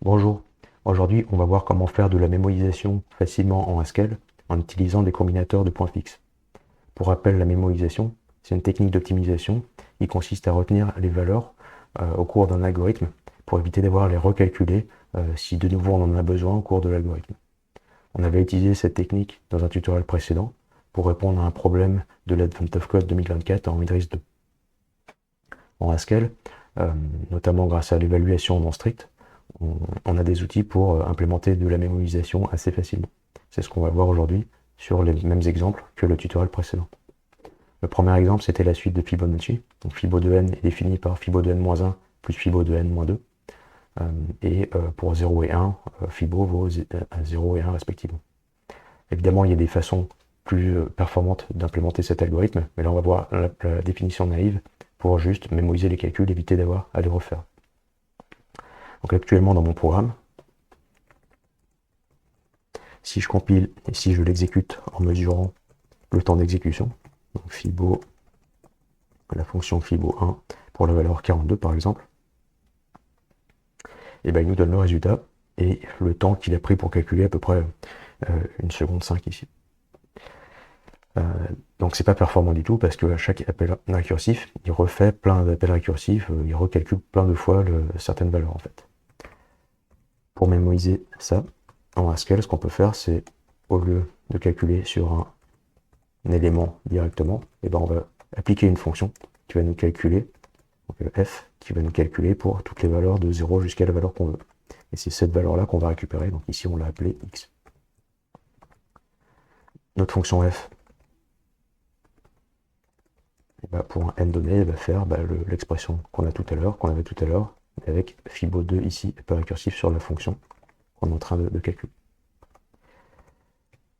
Bonjour, aujourd'hui on va voir comment faire de la mémorisation facilement en Haskell en utilisant des combinateurs de points fixes. Pour rappel, la mémorisation, c'est une technique d'optimisation qui consiste à retenir les valeurs au cours d'un algorithme pour éviter d'avoir à les recalculer si de nouveau on en a besoin au cours de l'algorithme. On avait utilisé cette technique dans un tutoriel précédent pour répondre à un problème de l'Advent of Code 2024 en Idris 2. En Haskell, notamment grâce à l'évaluation non stricte, on a des outils pour implémenter de la mémorisation assez facilement. C'est ce qu'on va voir aujourd'hui sur les mêmes exemples que le tutoriel précédent. Le premier exemple, c'était la suite de Fibonacci. Donc Fibo de n est défini par Fibo de n-1 plus Fibo de n-2. Et pour 0 et 1, Fibo vaut 0 et 1 respectivement. Évidemment, il y a des façons plus performantes d'implémenter cet algorithme, mais là on va voir la définition naïve pour juste mémoriser les calculs, éviter d'avoir à les refaire. Donc actuellement dans mon programme, si je compile et si je l'exécute en mesurant le temps d'exécution, donc Fibo, la fonction Fibo1 pour la valeur 42 par exemple, et ben il nous donne le résultat et le temps qu'il a pris pour calculer à peu près 1 seconde 5 ici. Donc c'est pas performant du tout parce qu'à chaque appel récursif, il refait plein d'appels récursifs, il recalcule plein de fois certaines valeurs en fait. Pour mémoriser ça, en Haskell, ce qu'on peut faire, c'est au lieu de calculer sur un élément directement, et ben on va appliquer une fonction qui va nous calculer, donc f, qui va nous calculer pour toutes les valeurs de 0 jusqu'à la valeur qu'on veut. Et c'est cette valeur-là qu'on va récupérer, donc ici on l'a appelée x. Notre fonction f, ben pour un n donné, elle va faire l'expression qu'on avait tout à l'heure, avec Fibo2 ici, appel récursif sur la fonction qu'on est en train de calculer.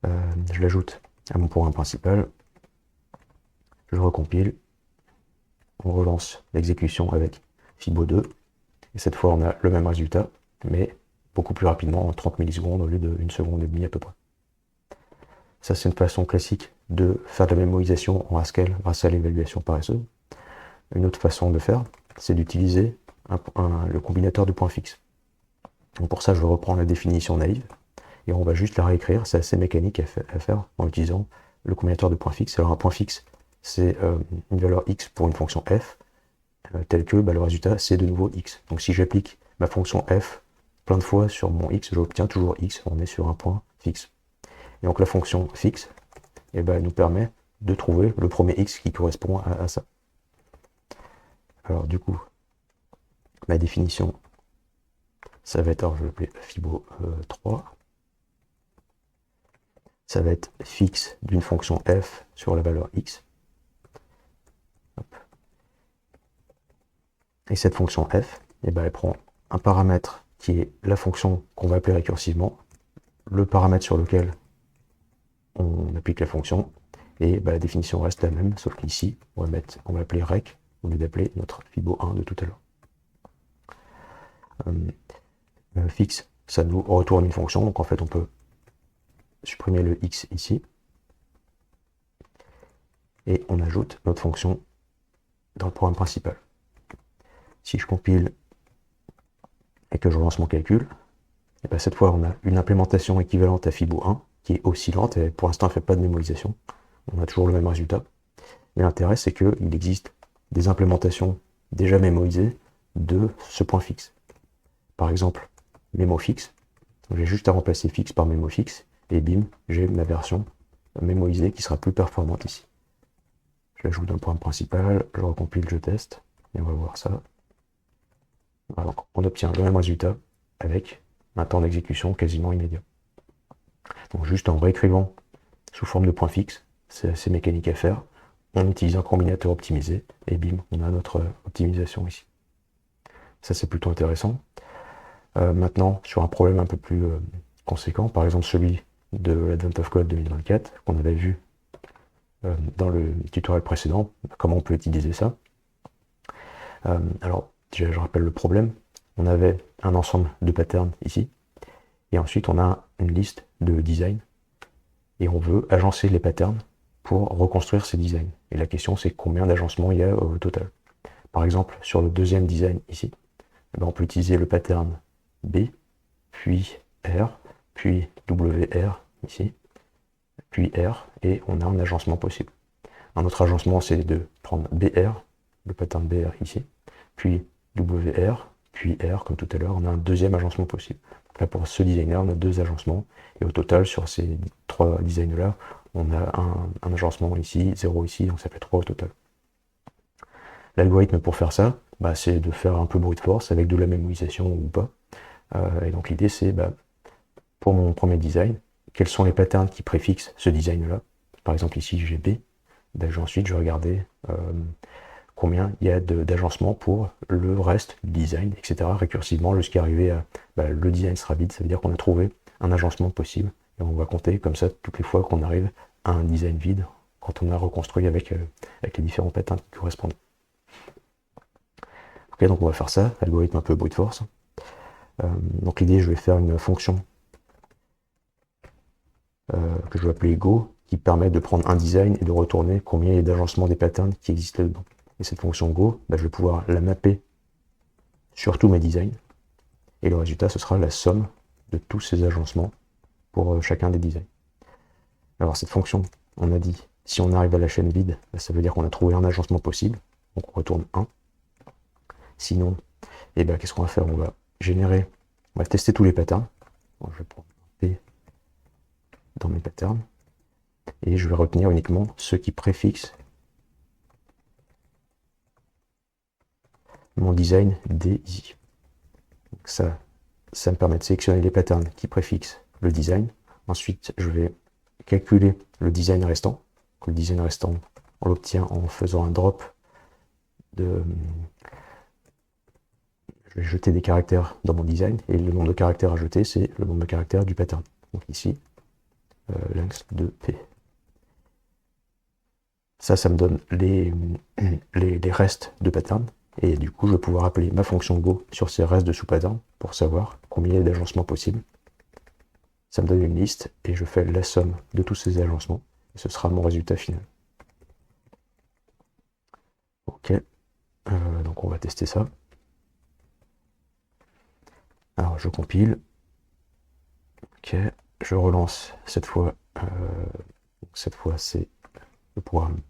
Je l'ajoute à mon programme principal, je recompile, on relance l'exécution avec Fibo2, et cette fois on a le même résultat, mais beaucoup plus rapidement, en 30 millisecondes au lieu de 1 seconde et demie à peu près. Ça c'est une façon classique de faire de la mémorisation en Haskell grâce à l'évaluation paresseuse. Une autre façon de faire, c'est d'utiliser le combinateur de points fixes. Donc pour ça, je reprends la définition naïve, et on va juste la réécrire, c'est assez mécanique à faire en utilisant le combinateur de points fixes. Alors un point fixe, c'est une valeur x pour une fonction f, telle que le résultat c'est de nouveau x. Donc si j'applique ma fonction f plein de fois sur mon x, j'obtiens toujours x, on est sur un point fixe. Et donc la fonction fixe, elle nous permet de trouver le premier x qui correspond à ça. Alors du coup, ma définition, ça va être, alors je vais l'appeler Fibo 3, ça va être fixe d'une fonction f sur la valeur x. Hop. Et cette fonction f, elle prend un paramètre qui est la fonction qu'on va appeler récursivement, le paramètre sur lequel on applique la fonction, et la définition reste la même, sauf qu'ici, on va appeler rec au lieu d'appeler notre Fibo1 de tout à l'heure. Fixe, ça nous retourne une fonction, donc en fait on peut supprimer le x ici, et on ajoute notre fonction dans le programme principal. Si je compile et que je relance mon calcul, et cette fois on a une implémentation équivalente à Fibo1, qui est aussi lente, et pour l'instant elle ne fait pas de mémorisation, on a toujours le même résultat. Mais l'intérêt c'est qu'il existe des implémentations déjà mémorisées de ce point fixe. Par exemple, mémofixe, j'ai juste à remplacer fixe par mémofixe, et bim, j'ai ma version mémorisée qui sera plus performante ici. Je l'ajoute dans le programme principal, je recompile, je teste, et on va voir ça. Voilà, donc on obtient le même résultat avec un temps d'exécution quasiment immédiat. Donc juste en réécrivant sous forme de point fixe, c'est assez mécanique à faire, on utilise un combinateur optimisé, et bim, on a notre optimisation ici. Ça c'est plutôt intéressant. Maintenant, sur un problème un peu plus conséquent, par exemple celui de l'Advent of Code 2024, qu'on avait vu dans le tutoriel précédent, comment on peut utiliser ça. Alors, je rappelle le problème. On avait un ensemble de patterns ici, et ensuite on a une liste de designs, et on veut agencer les patterns pour reconstruire ces designs. Et la question c'est combien d'agencements il y a au total. Par exemple, sur le deuxième design ici, on peut utiliser le pattern B, puis R, puis WR ici, puis R, et on a un agencement possible. Un autre agencement, c'est de prendre BR, le pattern BR ici, puis WR, puis R, comme tout à l'heure, on a un deuxième agencement possible. Donc là, pour ce designer, on a deux agencements, et au total, sur ces trois designs-là, on a un agencement ici, 0 ici, donc ça fait 3 au total. L'algorithme pour faire ça, c'est de faire un peu brute force avec de la mémorisation ou pas. Et donc l'idée, c'est, pour mon premier design, quels sont les patterns qui préfixent ce design-là. Par exemple, ici, j'ai B. Ensuite, je vais regarder combien il y a d'agencements pour le reste du design, etc. récursivement jusqu'à arriver à le design sera vide. Ça veut dire qu'on a trouvé un agencement possible. Et on va compter comme ça toutes les fois qu'on arrive à un design vide quand on a reconstruit avec les différents patterns qui correspondent. Ok, donc on va faire ça, algorithme un peu brute force. Donc l'idée, je vais faire une fonction que je vais appeler go, qui permet de prendre un design et de retourner combien il y a d'agencements des patterns qui existent dedans. Et cette fonction go, je vais pouvoir la mapper sur tous mes designs. Et le résultat, ce sera la somme de tous ces agencements pour chacun des designs. Alors cette fonction, on a dit, si on arrive à la chaîne vide, ça veut dire qu'on a trouvé un agencement possible. Donc on retourne 1. Sinon, qu'est-ce qu'on va faire? On va générer, on va tester tous les patterns. Donc, je vais prendre P dans mes patterns. Et je vais retenir uniquement ceux qui préfixent mon design DI. Donc ça me permet de sélectionner les patterns qui préfixent le design. Ensuite, je vais calculer le design restant. Donc, le design restant, on l'obtient en faisant un drop de... Je vais jeter des caractères dans mon design, et le nombre de caractères à jeter, c'est le nombre de caractères du pattern. Donc ici, length de P. Ça me donne les restes de pattern. Et du coup, je vais pouvoir appeler ma fonction go sur ces restes de sous-pattern pour savoir combien il y a d'agencements possibles. Ça me donne une liste et je fais la somme de tous ces agencements. Et ce sera mon résultat final. Ok, donc on va tester ça. Alors je compile. Ok, je relance cette fois. Cette fois, c'est le programme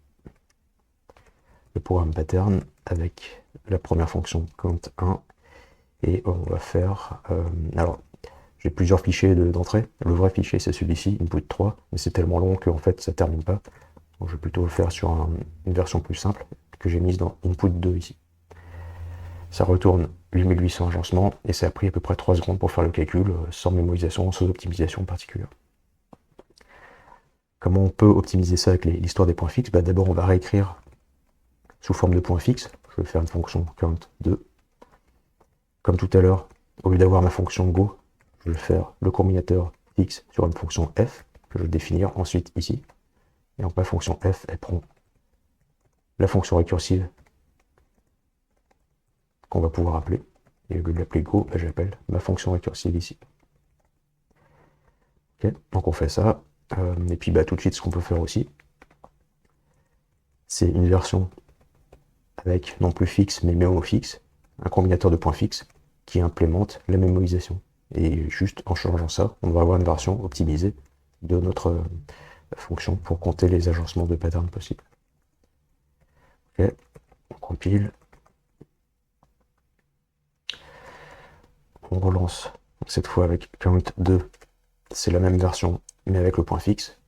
pattern avec la première fonction count1. Et on va faire... alors, j'ai plusieurs fichiers d'entrée. Le vrai fichier, c'est celui-ci, input 3, mais c'est tellement long qu'en fait, ça ne termine pas. Donc, je vais plutôt le faire sur une version plus simple que j'ai mise dans input 2 ici. Ça retourne 8800 agencements et ça a pris à peu près 3 secondes pour faire le calcul, sans mémorisation, sans optimisation particulière. Comment on peut optimiser ça avec l'histoire des points fixes? D'abord, on va réécrire sous forme de points fixes. Je vais faire une fonction count2. Comme tout à l'heure, au lieu d'avoir ma fonction go, je vais faire le combinateur fixe sur une fonction f, que je vais définir ensuite ici. Et donc ma fonction f, elle prend la fonction récursive qu'on va pouvoir appeler. Et au lieu de l'appeler go, j'appelle ma fonction récursive ici. Okay, donc on fait ça. Et puis tout de suite, ce qu'on peut faire aussi, c'est une version avec non plus fixe, mais mémo fixe, un combinateur de points fixes qui implémente la mémorisation. Et juste en changeant ça, on va avoir une version optimisée de notre fonction pour compter les agencements de patterns possibles. Ok, on compile. On relance, cette fois avec count2, c'est la même version, mais avec le point fixe.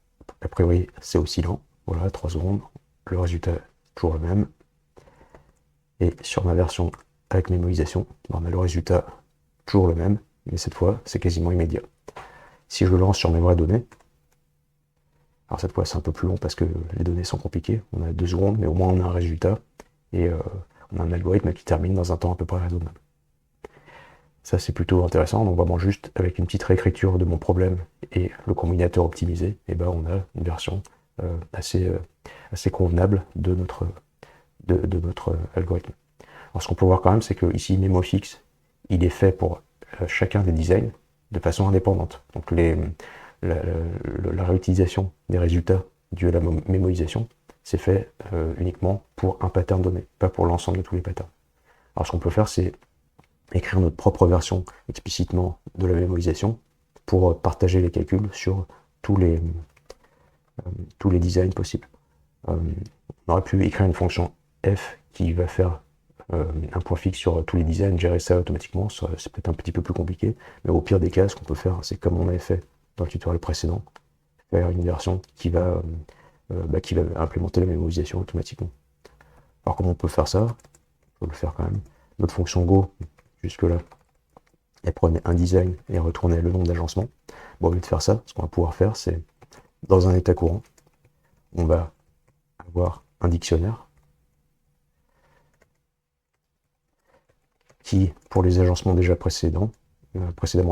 A priori, c'est aussi lent. Voilà, 3 secondes. Le résultat, toujours le même. Et sur ma version avec mémorisation, on a le résultat toujours le même, mais cette fois, c'est quasiment immédiat. Si je le lance sur mes vraies données, alors cette fois, c'est un peu plus long parce que les données sont compliquées. On a 2 secondes, mais au moins on a un résultat. Et on a un algorithme qui termine dans un temps à peu près raisonnable. Ça, c'est plutôt intéressant. Donc vraiment juste avec une petite réécriture de mon problème et le combinateur optimisé, on a une version assez convenable de notre algorithme. Alors ce qu'on peut voir quand même, c'est que ici, MemoFix, il est fait pour chacun des designs de façon indépendante. Donc la réutilisation des résultats dus à la mémorisation, c'est fait uniquement pour un pattern donné, pas pour l'ensemble de tous les patterns. Alors ce qu'on peut faire, c'est écrire notre propre version explicitement de la mémorisation pour partager les calculs sur tous les designs possibles. On aurait pu écrire une fonction f qui va faire un point fixe sur tous les designs, gérer ça automatiquement, c'est peut-être un petit peu plus compliqué, mais au pire des cas, ce qu'on peut faire, c'est comme on avait fait dans le tutoriel précédent, faire une version qui va implémenter la mémorisation automatiquement. Alors comment on peut faire ça? Je vais le faire quand même. Notre fonction Go, jusque-là, elle prenait un design et retournait le nombre d'agencements. Bon, au lieu de faire ça, ce qu'on va pouvoir faire, c'est, dans un état courant, on va avoir un dictionnaire qui, pour les agencements déjà précédemment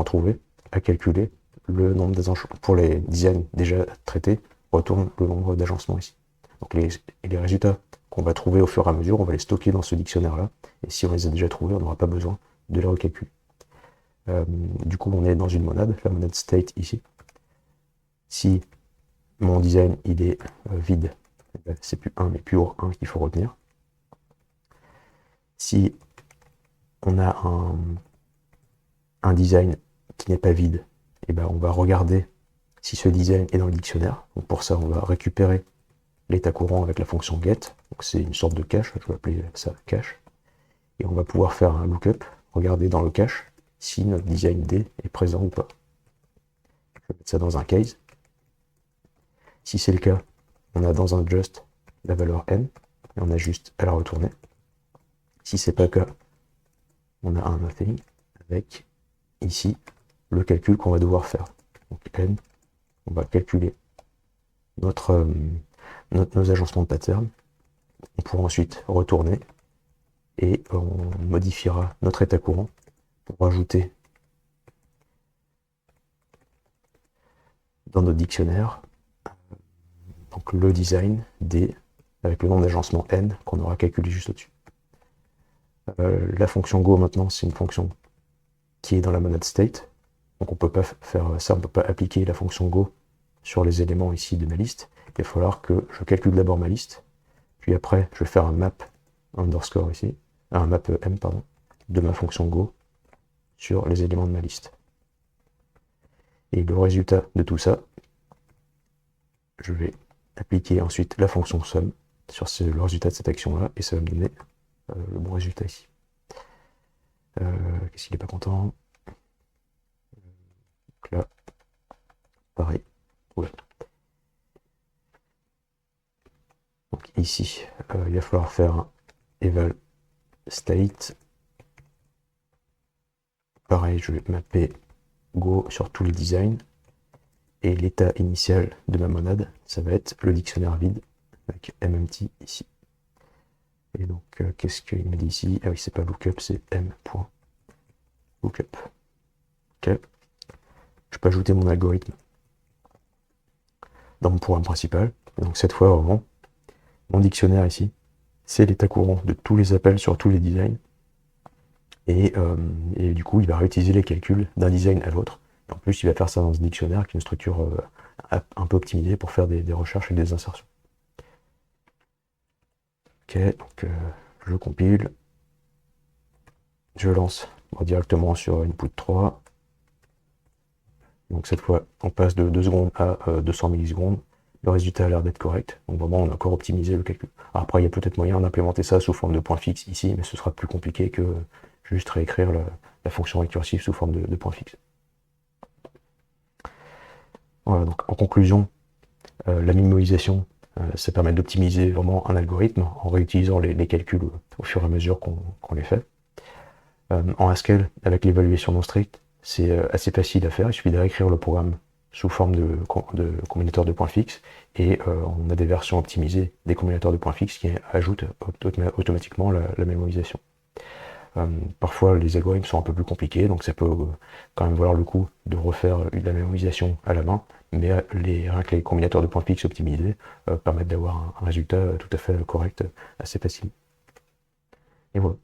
trouvés, a calculé le nombre d'agencements. Pour les designs déjà traités, retourne le nombre d'agencements ici. Donc les résultats qu'on va trouver au fur et à mesure, on va les stocker dans ce dictionnaire-là, et si on les a déjà trouvés, on n'aura pas besoin de les recalculer. Du coup, on est dans une monade, la monade state ici. Si mon design il est vide, c'est plus 1, mais pure 1 qu'il faut retenir. Si on a un design qui n'est pas vide, et ben on va regarder si ce design est dans le dictionnaire. Donc pour ça, on va récupérer l'état courant avec la fonction get. Donc c'est une sorte de cache, je vais appeler ça cache. Et on va pouvoir faire un lookup, regarder dans le cache si notre design D est présent ou pas. Je vais mettre ça dans un case. Si c'est le cas, on a dans un just la valeur n, et on a juste à la retourner. Si c'est pas le cas, on a un nothing avec ici le calcul qu'on va devoir faire. Donc n, on va calculer nos agencements de pattern. On pourra ensuite retourner et on modifiera notre état courant pour ajouter dans notre dictionnaire donc le design D avec le nombre d'agencements n qu'on aura calculé juste au-dessus. La fonction Go maintenant, c'est une fonction qui est dans la monade state. Donc on ne peut pas faire ça, on ne peut pas appliquer la fonction Go sur les éléments ici de ma liste. Il va falloir que je calcule d'abord ma liste, puis après je vais faire un map underscore ici, un map m pardon, de ma fonction Go sur les éléments de ma liste. Et le résultat de tout ça, je vais appliquer ensuite la fonction sum sur le résultat de cette action-là, et ça va me donner le bon résultat ici. Qu'est-ce qu'il n'est pas content? Donc là, pareil. Ouais. Donc ici, il va falloir faire un eval state. Pareil, je vais mapper Go sur tous les designs. Et l'état initial de ma monade, ça va être le dictionnaire vide avec mempty ici. Et donc, qu'est-ce qu'il me dit ici? Ah oui, c'est pas lookup, c'est m.lookup. Ok. Je peux ajouter mon algorithme dans mon programme principal. Et donc cette fois, vraiment, mon dictionnaire ici, c'est l'état courant de tous les appels sur tous les designs. Et du coup, il va réutiliser les calculs d'un design à l'autre. En plus, il va faire ça dans ce dictionnaire qui est une structure un peu optimisée pour faire des recherches et des insertions. Ok, donc je compile. Je lance directement sur input 3. Donc cette fois, on passe de 2 secondes à 200 millisecondes. Le résultat a l'air d'être correct. Donc vraiment, on a encore optimisé le calcul. Alors après, il y a peut-être moyen d'implémenter ça sous forme de point fixe ici, mais ce sera plus compliqué que juste réécrire la fonction récursive sous forme de point fixe. Voilà, donc en conclusion, la mémorisation, ça permet d'optimiser vraiment un algorithme en réutilisant les calculs au fur et à mesure qu'on les fait. En Haskell, avec l'évaluation non stricte, c'est assez facile à faire. Il suffit de réécrire le programme sous forme de combinateur de points fixes, et on a des versions optimisées des combinateurs de points fixes qui ajoutent automatiquement la mémorisation. Parfois les algorithmes sont un peu plus compliqués, donc ça peut quand même valoir le coup de refaire la mémorisation à la main, mais rien que les combinateurs de points fixes optimisés permettent d'avoir un résultat tout à fait correct assez facile. Et voilà.